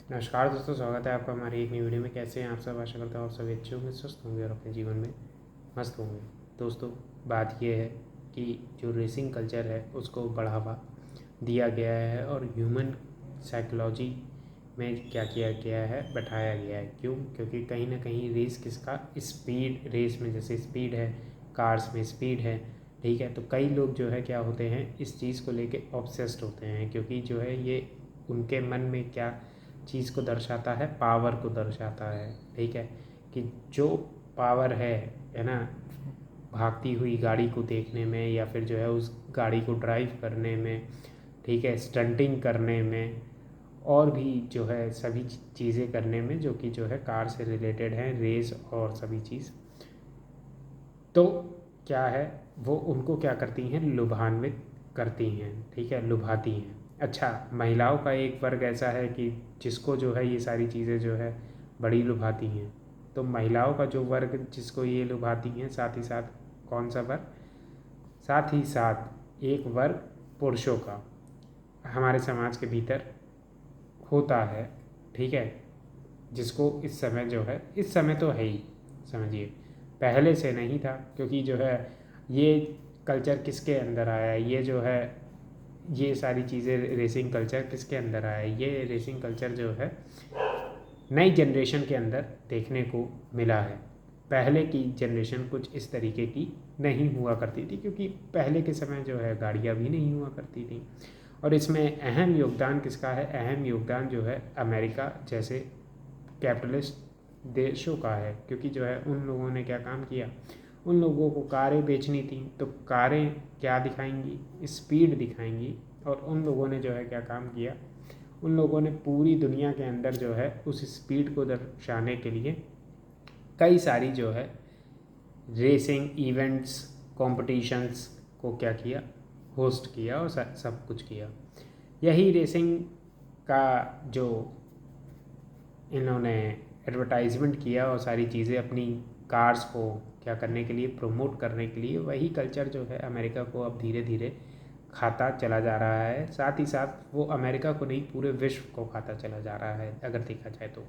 नमस्कार दोस्तों, स्वागत है आपका हमारी एक नई वीडियो में। कैसे हैं आप सब? आशा करता हूँ आप सभी अच्छे होंगे, स्वस्थ होंगे और अपने जीवन में मस्त होंगे। दोस्तों, बात यह है कि जो रेसिंग कल्चर है उसको बढ़ावा दिया गया है और ह्यूमन साइकोलॉजी में क्या किया गया है, बैठाया गया है। क्यों? क्योंकि कहीं ना कहीं रेस किसका, स्पीड, रेस में जैसे स्पीड है, कार्स में स्पीड है, ठीक है। तो कई लोग जो है क्या होते हैं, इस चीज़ को लेके ऑब्सेस्ड होते हैं, क्योंकि जो है ये उनके मन में क्या चीज़ को दर्शाता है, पावर को दर्शाता है, ठीक है। कि जो पावर है ना, भागती हुई गाड़ी को देखने में या फिर जो है उस गाड़ी को ड्राइव करने में, ठीक है, स्टंटिंग करने में और भी जो है सभी चीज़ें करने में जो कि जो है कार से रिलेटेड हैं, रेस और सभी चीज़। तो क्या है, वो उनको क्या करती हैं, लुभान्वित करती हैं, ठीक है, लुभाती हैं। अच्छा, महिलाओं का एक वर्ग ऐसा है कि जिसको जो है ये सारी चीज़ें जो है बड़ी लुभाती हैं। तो महिलाओं का जो वर्ग जिसको ये लुभाती हैं, साथ ही साथ कौन सा वर्ग, साथ ही साथ एक वर्ग पुरुषों का हमारे समाज के भीतर होता है, ठीक है। जिसको इस समय जो है, इस समय तो है ही, समझिए, पहले से नहीं था। क्योंकि जो है ये कल्चर किसके अंदर आया है, ये जो है ये सारी चीज़ें, रेसिंग कल्चर किसके अंदर आया है? ये रेसिंग कल्चर जो है नई जनरेशन के अंदर देखने को मिला है। पहले की जनरेशन कुछ इस तरीके की नहीं हुआ करती थी, क्योंकि पहले के समय जो है गाड़ियाँ भी नहीं हुआ करती थी। और इसमें अहम योगदान किसका है? अहम योगदान जो है अमेरिका जैसे कैपिटलिस्ट देशों का है। क्योंकि जो है उन लोगों ने क्या काम किया, उन लोगों को कारें बेचनी थी, तो कारें क्या दिखाएंगी, स्पीड दिखाएंगी। और उन लोगों ने जो है क्या काम किया, उन लोगों ने पूरी दुनिया के अंदर जो है उस स्पीड को दर्शाने के लिए कई सारी जो है रेसिंग इवेंट्स, कॉम्पिटिशन्स को क्या किया, होस्ट किया और सब कुछ किया। यही रेसिंग का जो इन्होंने एडवर्टाइजमेंट किया और सारी चीज़ें अपनी कार्स को क्या करने के लिए, प्रमोट करने के लिए, वही कल्चर जो है अमेरिका को अब धीरे धीरे खाता चला जा रहा है। साथ ही साथ वो अमेरिका को नहीं, पूरे विश्व को खाता चला जा रहा है अगर देखा जाए तो।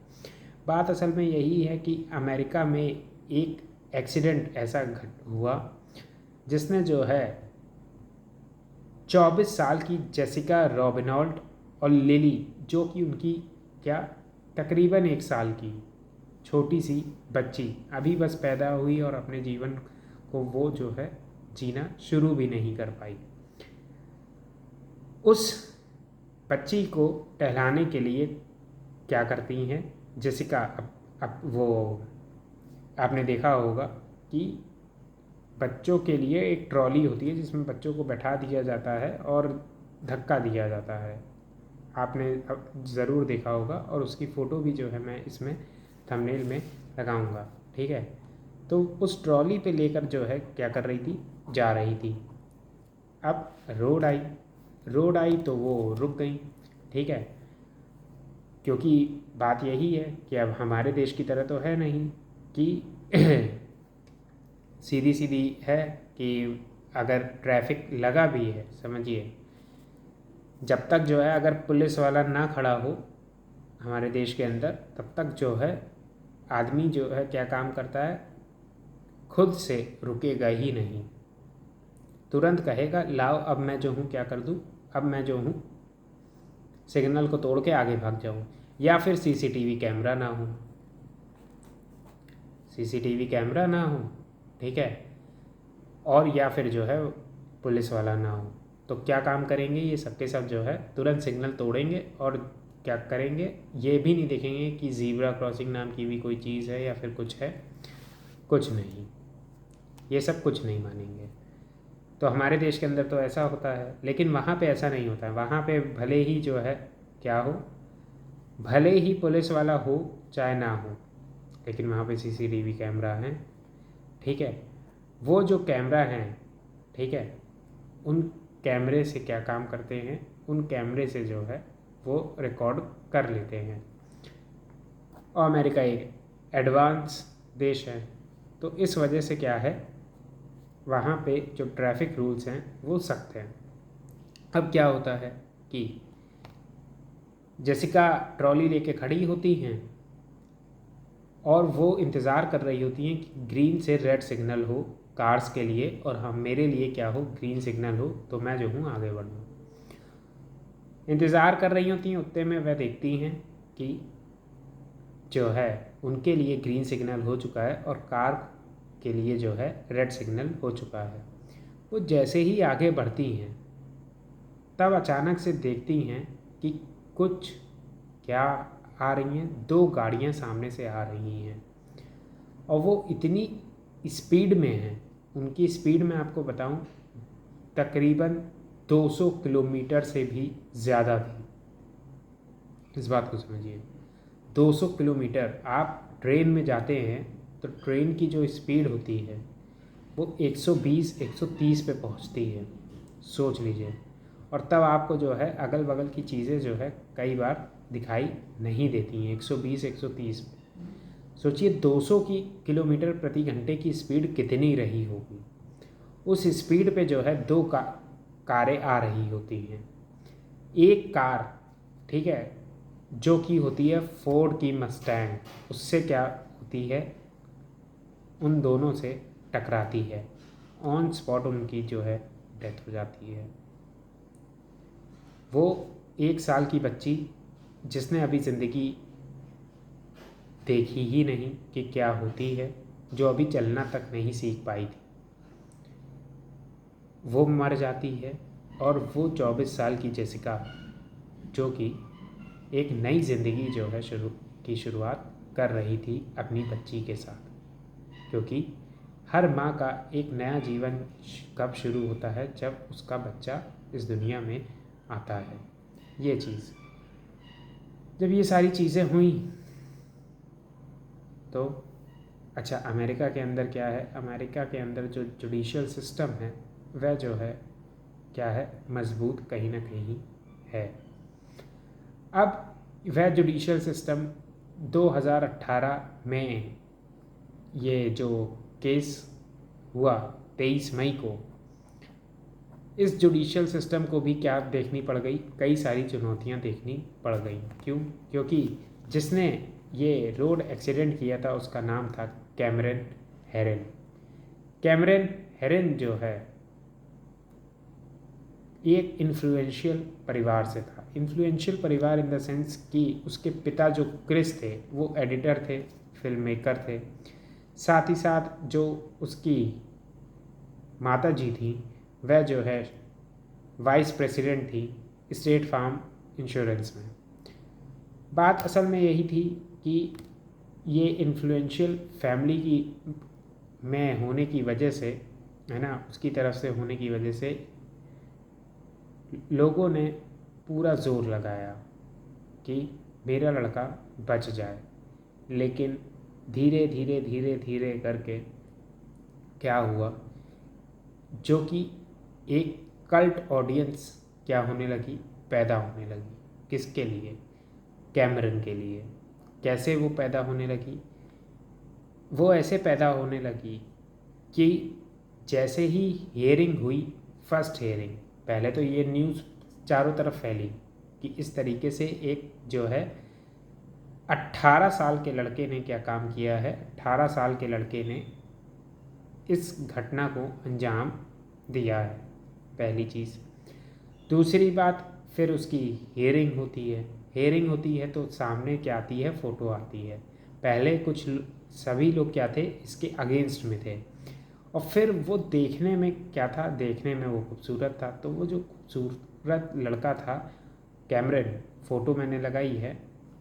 बात असल में यही है कि अमेरिका में एक एक्सीडेंट ऐसा हुआ जिसने जो है 24 साल की जेसिका रॉबिनॉल्ट और लिली, जो कि उनकी क्या तकरीबन 1 साल की छोटी सी बच्ची अभी बस पैदा हुई, और अपने जीवन को वो जो है जीना शुरू भी नहीं कर पाई। उस बच्ची को टहलाने के लिए क्या करती हैं जेसिका, अब वो आपने देखा होगा कि बच्चों के लिए एक ट्रॉली होती है जिसमें बच्चों को बैठा दिया जाता है और धक्का दिया जाता है। आपने अब ज़रूर देखा होगा, और उसकी फ़ोटो भी जो है मैं इसमें थंबनेल में लगाऊंगा, ठीक है। तो उस ट्रॉली पे लेकर जो है क्या कर रही थी, जा रही थी। अब रोड आई तो वो रुक गई, ठीक है। क्योंकि बात यही है कि अब हमारे देश की तरह तो है नहीं कि सीधी सीधी है कि अगर ट्रैफिक लगा भी है, समझिए, जब तक जो है अगर पुलिस वाला ना खड़ा हो हमारे देश के अंदर, तब तक जो है आदमी जो है क्या काम करता है, खुद से रुकेगा ही नहीं। तुरंत कहेगा लाओ अब मैं जो हूँ क्या कर दूँ, अब मैं जो हूँ सिग्नल को तोड़ के आगे भाग जाऊँ। या फिर सीसीटीवी कैमरा ना हो, सीसीटीवी कैमरा ना हो, ठीक है, और या फिर जो है पुलिस वाला ना हो, तो क्या काम करेंगे ये सबके सब जो है तुरंत सिग्नल तोड़ेंगे। और क्या करेंगे, ये भी नहीं देखेंगे कि ज़ीब्रा क्रॉसिंग नाम की भी कोई चीज़ है या फिर कुछ है, कुछ नहीं, ये सब कुछ नहीं मानेंगे। तो हमारे देश के अंदर तो ऐसा होता है, लेकिन वहाँ पे ऐसा नहीं होता है। वहाँ पे भले ही जो है क्या हो, भले ही पुलिस वाला हो चाहे ना हो, लेकिन वहाँ पे सीसीटीवी कैमरा है, ठीक है। वो जो कैमरा हैं, ठीक है, उन कैमरे से क्या काम करते हैं, उन कैमरे से जो है वो रिकॉर्ड कर लेते हैं। और अमेरिका एक एडवांस देश है, तो इस वजह से क्या है, वहाँ पे जो ट्रैफिक रूल्स हैं वो सख्त हैं। अब क्या होता है कि जेसिका ट्रॉली लेके खड़ी होती हैं और वो इंतज़ार कर रही होती हैं कि ग्रीन से रेड सिग्नल हो कार्स के लिए और हम मेरे लिए क्या हो, ग्रीन सिग्नल हो तो मैं जो हूँ आगे बढ़ूँ। इंतज़ार कर रही होती हैं, उतने में वह देखती हैं कि जो है उनके लिए ग्रीन सिग्नल हो चुका है और कार के लिए जो है रेड सिग्नल हो चुका है। वो जैसे ही आगे बढ़ती हैं तब अचानक से देखती हैं कि कुछ क्या आ रही हैं, दो गाड़ियां सामने से आ रही हैं और वो इतनी स्पीड में हैं, उनकी स्पीड मैं आपको बताऊं तकरीबन 200 किलोमीटर से भी ज़्यादा थी। इस बात को समझिए, 200 किलोमीटर। आप ट्रेन में जाते हैं तो ट्रेन की जो स्पीड होती है वो 120 130 पे पहुंचती है, सोच लीजिए। और तब आपको जो है अगल बगल की चीज़ें जो है कई बार दिखाई नहीं देती हैं 120 130 पे। सोचिए 200 की किलोमीटर प्रति घंटे की स्पीड कितनी रही होगी। उस स्पीड पे जो है दो कारें आ रही होती हैं। एक कार, ठीक है, जो कि होती है फोर्ड की मस्टैंग, उससे क्या होती है, उन दोनों से टकराती है। ऑन स्पॉट उनकी जो है डेथ हो जाती है। वो 1 साल की बच्ची जिसने अभी ज़िंदगी देखी ही नहीं कि क्या होती है, जो अभी चलना तक नहीं सीख पाई थी, वो मर जाती है। और वो 24 साल की जेसिका जो कि एक नई ज़िंदगी जो है शुरुआत कर रही थी अपनी बच्ची के साथ, क्योंकि हर माँ का एक नया जीवन कब शुरू होता है, जब उसका बच्चा इस दुनिया में आता है। ये चीज़, जब ये सारी चीज़ें हुई तो अच्छा, अमेरिका के अंदर क्या है, अमेरिका के अंदर जो जुडिशल सिस्टम है वह जो है क्या है, मजबूत कहीं ना कहीं है। अब वह जुडिशल सिस्टम 2018 में ये जो केस हुआ 23 मई को, इस जुडिशल सिस्टम को भी क्या देखनी पड़ गई, कई सारी चुनौतियां देखनी पड़ गई। क्यों? क्योंकि जिसने ये रोड एक्सीडेंट किया था उसका नाम था कैमरन हेरन। कैमरन हेरन जो है एक इन्फ्लुएंशियल परिवार से था। इन्फ्लुएंशियल परिवार इन द सेंस कि उसके पिता जो क्रिस थे वो एडिटर थे, फिल्म मेकर थे। साथ ही साथ जो उसकी माता जी थी वह जो है वाइस प्रेसिडेंट थी स्टेट फार्म इंश्योरेंस में। बात असल में यही थी कि ये इन्फ्लुएंशियल फैमिली की में होने की वजह से, है ना, उसकी तरफ से होने की वजह से लोगों ने पूरा जोर लगाया कि मेरा लड़का बच जाए। लेकिन धीरे धीरे धीरे धीरे करके क्या हुआ, जो कि एक कल्ट ऑडियंस क्या होने लगी, पैदा होने लगी। किसके लिए? कैमरन के लिए। कैसे वो पैदा होने लगी? वो ऐसे पैदा होने लगी कि जैसे ही हियरिंग हुई, फर्स्ट हियरिंग, पहले तो ये न्यूज़ चारों तरफ फैली कि इस तरीके से एक जो है 18 साल के लड़के ने क्या काम किया है, 18 साल के लड़के ने इस घटना को अंजाम दिया है, पहली चीज़। दूसरी बात, फिर उसकी हियरिंग होती है। हियरिंग होती है तो सामने क्या आती है, फ़ोटो आती है। पहले सभी लोग क्या थे, इसके अगेंस्ट में थे। और फिर वो देखने में क्या था, देखने में वो खूबसूरत था। तो वो जो खूबसूरत लड़का था कैमरन, फ़ोटो मैंने लगाई है,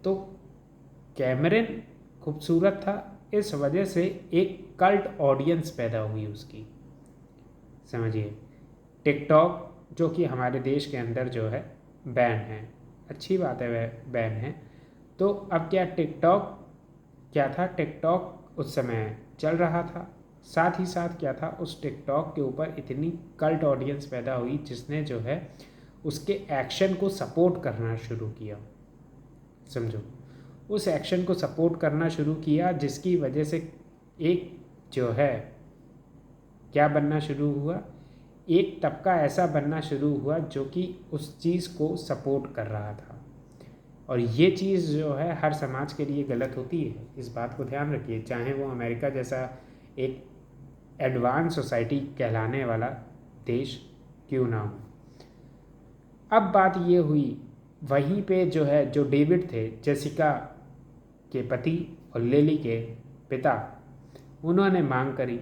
तो कैमरन खूबसूरत था, इस वजह से एक कल्ट ऑडियंस पैदा हुई उसकी। समझिए, टिकटॉक जो कि हमारे देश के अंदर जो है बैन है, अच्छी बात है वह बैन है। तो अब क्या टिकटॉक क्या था, टिकटॉक उस समय चल रहा था। साथ ही साथ क्या था, उस टिकटॉक के ऊपर इतनी कल्ट ऑडियंस पैदा हुई जिसने जो है उसके एक्शन को सपोर्ट करना शुरू किया। समझो, उस एक्शन को सपोर्ट करना शुरू किया, जिसकी वजह से एक जो है क्या बनना शुरू हुआ, एक तबका ऐसा बनना शुरू हुआ जो कि उस चीज़ को सपोर्ट कर रहा था। और ये चीज़ जो है हर समाज के लिए गलत होती है, इस बात को ध्यान रखिए, चाहे वो अमेरिका जैसा एक एडवांस सोसाइटी कहलाने वाला देश क्यों ना हो। अब बात ये हुई वहीं पे जो है, जो डेविड थे जेसिका के पति और लिली के पिता, उन्होंने मांग करी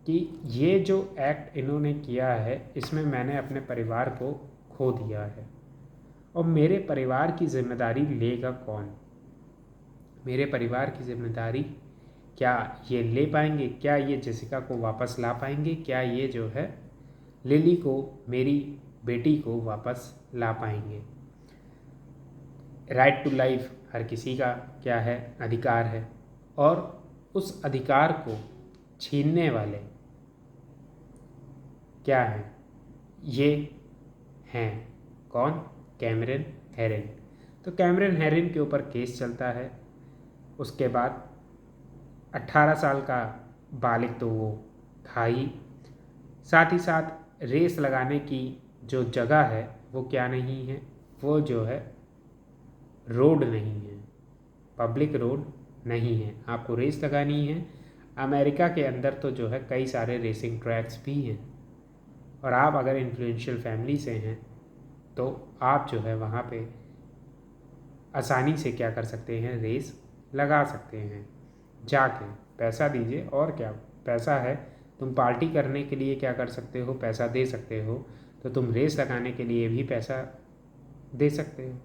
कि ये जो एक्ट इन्होंने किया है इसमें मैंने अपने परिवार को खो दिया है और मेरे परिवार की जिम्मेदारी लेगा कौन। मेरे परिवार की जिम्मेदारी क्या ये ले पाएंगे, क्या ये जेसिका को वापस ला पाएंगे, क्या ये जो है लिली को, मेरी बेटी को वापस ला पाएंगे। राइट टू लाइफ हर किसी का क्या है, अधिकार है, और उस अधिकार को छीनने वाले क्या हैं, ये हैं कौन, कैमरन हेरिन। तो कैमरन हेरिन के ऊपर केस चलता है। उसके बाद 18 साल का बालिग तो वो था ही, साथ ही साथ रेस लगाने की जो जगह है वो क्या नहीं है, वो जो है रोड नहीं है, पब्लिक रोड नहीं है। आपको रेस लगानी है, अमेरिका के अंदर तो जो है कई सारे रेसिंग ट्रैक्स भी हैं, और आप अगर इन्फ्लुएंशियल फैमिली से हैं तो आप जो है वहाँ पे आसानी से क्या कर सकते हैं, रेस लगा सकते हैं। जाके पैसा दीजिए, और क्या पैसा है, तुम पार्टी करने के लिए क्या कर सकते हो, पैसा दे सकते हो, तो तुम रेस लगाने के लिए भी पैसा दे सकते हो।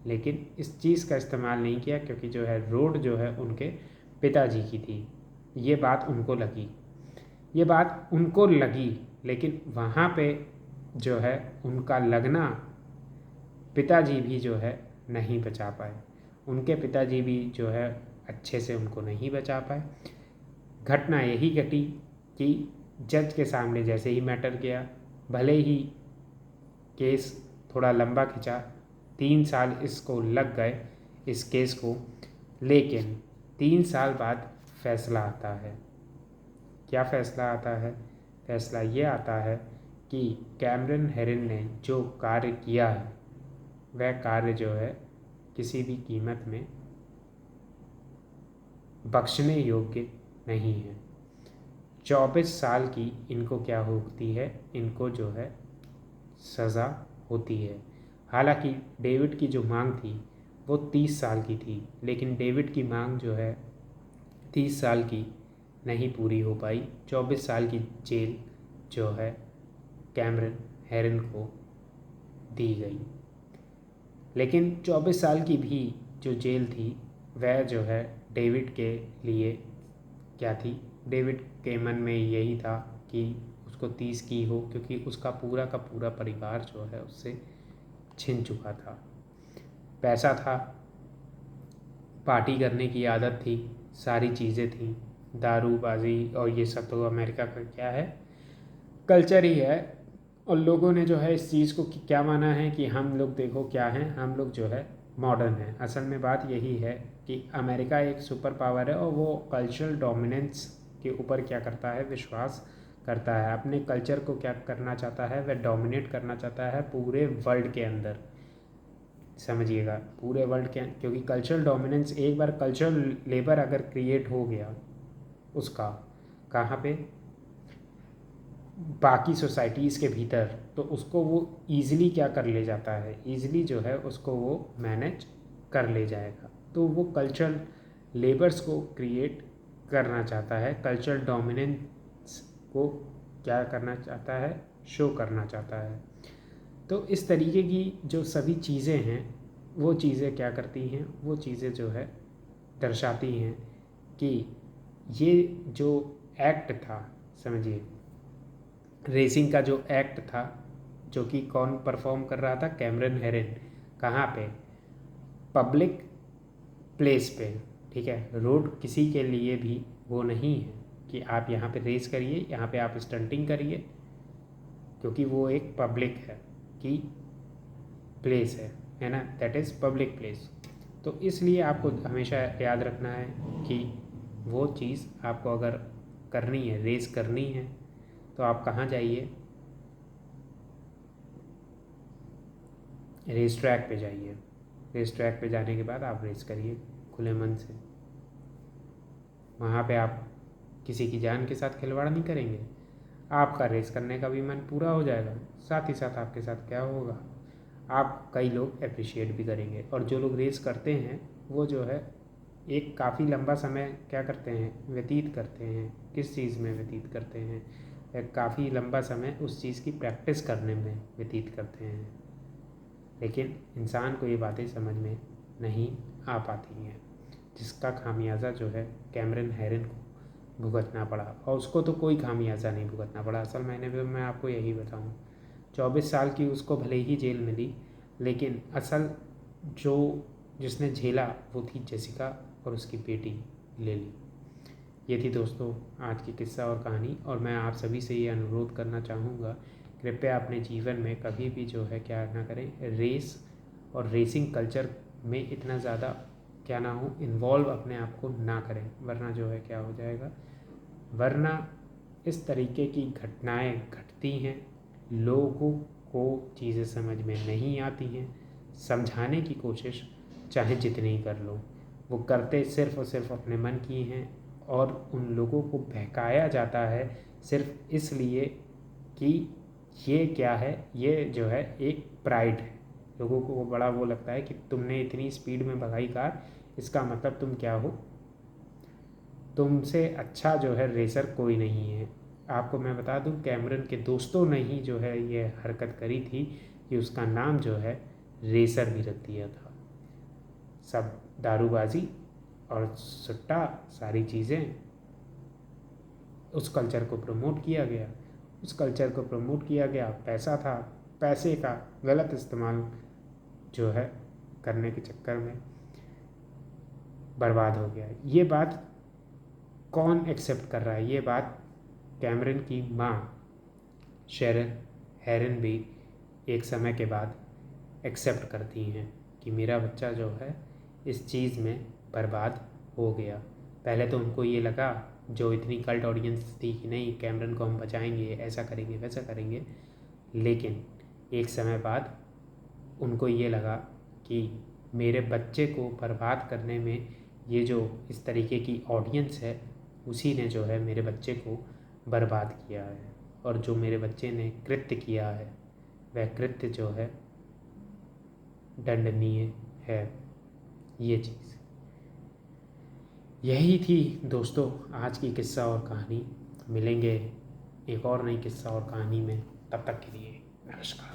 लेकिन इस चीज़ का इस्तेमाल नहीं किया क्योंकि जो है रोड जो है उनके पिताजी की थी। ये बात उनको लगी, ये बात उनको लगी, लेकिन वहाँ पे जो है उनका लगना पिताजी भी जो है नहीं बचा पाए। उनके पिताजी भी जो है अच्छे से उनको नहीं बचा पाए। घटना यही घटी कि जज के सामने जैसे ही मैटर गया, भले ही केस थोड़ा लंबा खिंचा, 3 साल इसको लग गए इस केस को, लेकिन 3 साल बाद फैसला आता है। क्या फैसला आता है? फैसला ये आता है कि कैमरन हेरिन ने जो कार्य किया है वह कार्य जो है किसी भी कीमत में बख्शने योग्य नहीं है। 24 साल की इनको क्या होती है, इनको जो है सज़ा होती है। हालांकि डेविड की जो मांग थी वो 30 साल की थी, लेकिन डेविड की मांग जो है 30 साल की नहीं पूरी हो पाई। 24 साल की जेल जो है कैमरन हेरिन को दी गई। लेकिन 24 साल की भी जो जेल थी वह जो है डेविड के लिए क्या थी, डेविड के मन में यही था कि उसको 30 की हो, क्योंकि उसका पूरा का पूरा परिवार जो है उससे छिन चुका था। पैसा था, पार्टी करने की आदत थी, सारी चीज़ें थी, दारूबाजी और ये सब तो अमेरिका का क्या है, कल्चर ही है। और लोगों ने जो है इस चीज़ को क्या माना है कि हम लोग देखो क्या हैं, हम लोग जो है मॉडर्न हैं। असल में बात यही है कि अमेरिका एक सुपर पावर है और वो कल्चरल डोमिनेंस के ऊपर क्या करता है, विश्वास करता है। अपने कल्चर को क्या करना चाहता है, वह डोमिनेट करना चाहता है पूरे वर्ल्ड के अंदर। समझिएगा, पूरे वर्ल्ड के, क्योंकि कल्चरल डोमिनेंस, एक बार कल्चरल लेबर अगर क्रिएट हो गया उसका, कहाँ पे, बाकी सोसाइटीज़ के भीतर, तो उसको वो ईज़िली क्या कर ले जाता है, ईज़िली जो है उसको वो मैनेज कर ले जाएगा। तो वो कल्चरल लेबर्स को क्रिएट करना चाहता है, कल्चरल डोमिनेंस को क्या करना चाहता है, शो करना चाहता है। तो इस तरीके की जो सभी चीज़ें हैं वो चीज़ें क्या करती हैं, वो चीज़ें जो है दर्शाती हैं कि ये जो एक्ट था, समझिए रेसिंग का जो एक्ट था, जो कि कौन परफॉर्म कर रहा था, कैमरन हेरिन। कहाँ पे, पब्लिक प्लेस पे, ठीक है। रोड किसी के लिए भी वो नहीं है कि आप यहाँ पे रेस करिए, यहाँ पे आप स्टंटिंग करिए, क्योंकि वो एक पब्लिक है कि प्लेस है ना, दैट इज़ पब्लिक प्लेस। तो इसलिए आपको हमेशा याद रखना है कि वो चीज़ आपको अगर करनी है, रेस करनी है, तो आप कहाँ जाइए, रेस ट्रैक पे जाइए, रेस ट्रैक पे जाने के बाद आप रेस करिए खुले मन से। वहाँ पे आप किसी की जान के साथ खिलवाड़ नहीं करेंगे, आपका रेस करने का भी मन पूरा हो जाएगा। साथ ही साथ आपके साथ क्या होगा, आप कई लोग अप्रिशिएट भी करेंगे। और जो लोग रेस करते हैं वो जो है एक काफ़ी लंबा समय क्या करते हैं, व्यतीत करते हैं। किस चीज़ में व्यतीत करते हैं, एक काफ़ी लंबा समय उस चीज़ की प्रैक्टिस करने में व्यतीत करते हैं। लेकिन इंसान को ये बातें समझ में नहीं आ पाती हैं, जिसका खामियाजा जो है कैमरन हेरन को भुगतना पड़ा। और उसको तो कोई खामियाजा नहीं भुगतना पड़ा। असल मैंने भी मैं आपको यही बताऊं, 24 साल की उसको भले ही जेल मिली, लेकिन असल जो जिसने झेला वो थी जेसिका और उसकी बेटी लेली। ये थी दोस्तों आज की किस्सा और कहानी। और मैं आप सभी से ये अनुरोध करना चाहूँगा, कृपया अपने जीवन में कभी भी जो है क्या ना करें, रेस और रेसिंग कल्चर में इतना ज़्यादा क्या ना हो, इन्वॉल्व अपने आप को ना करें, वरना जो है क्या हो जाएगा, वरना इस तरीके की घटनाएं घटती हैं, लोगों को चीज़ें समझ में नहीं आती हैं। समझाने की कोशिश चाहे जितनी कर लो, वो करते सिर्फ़ और सिर्फ अपने मन की हैं। और उन लोगों को बहकाया जाता है सिर्फ इसलिए कि ये क्या है, ये जो है एक प्राइड है। लोगों को बड़ा वो लगता है कि तुमने इतनी स्पीड में भगाई कार, इसका मतलब तुम क्या हो, तुमसे अच्छा जो है रेसर कोई नहीं है। आपको मैं बता दूं, कैमरन के दोस्तों ने ही जो है ये हरकत करी थी कि उसका नाम जो है रेसर भी रख दिया था। सब दारूबाजी और सुट्टा सारी चीज़ें, उस कल्चर को प्रमोट किया गया। उस कल्चर को प्रमोट किया गया, पैसा था, पैसे का गलत इस्तेमाल जो है करने के चक्कर में बर्बाद हो गया। ये बात कौन एक्सेप्ट कर रहा है, ये बात कैमरन की माँ शेरन हेरन भी एक समय के बाद एक्सेप्ट करती हैं कि मेरा बच्चा जो है इस चीज़ में बर्बाद हो गया। पहले तो उनको ये लगा, जो इतनी कल्ट ऑडियंस थी, कि नहीं कैमरन को हम बचाएंगे, ऐसा करेंगे वैसा करेंगे। लेकिन एक समय बाद उनको ये लगा कि मेरे बच्चे को बर्बाद करने में ये जो इस तरीके की ऑडियंस है, उसी ने जो है मेरे बच्चे को बर्बाद किया है। और जो मेरे बच्चे ने कृत्य किया है वह कृत्य जो है दंडनीय है। ये चीज़ यही थी दोस्तों आज की किस्सा और कहानी। मिलेंगे एक और नई किस्सा और कहानी में, तब तक के लिए नमस्कार।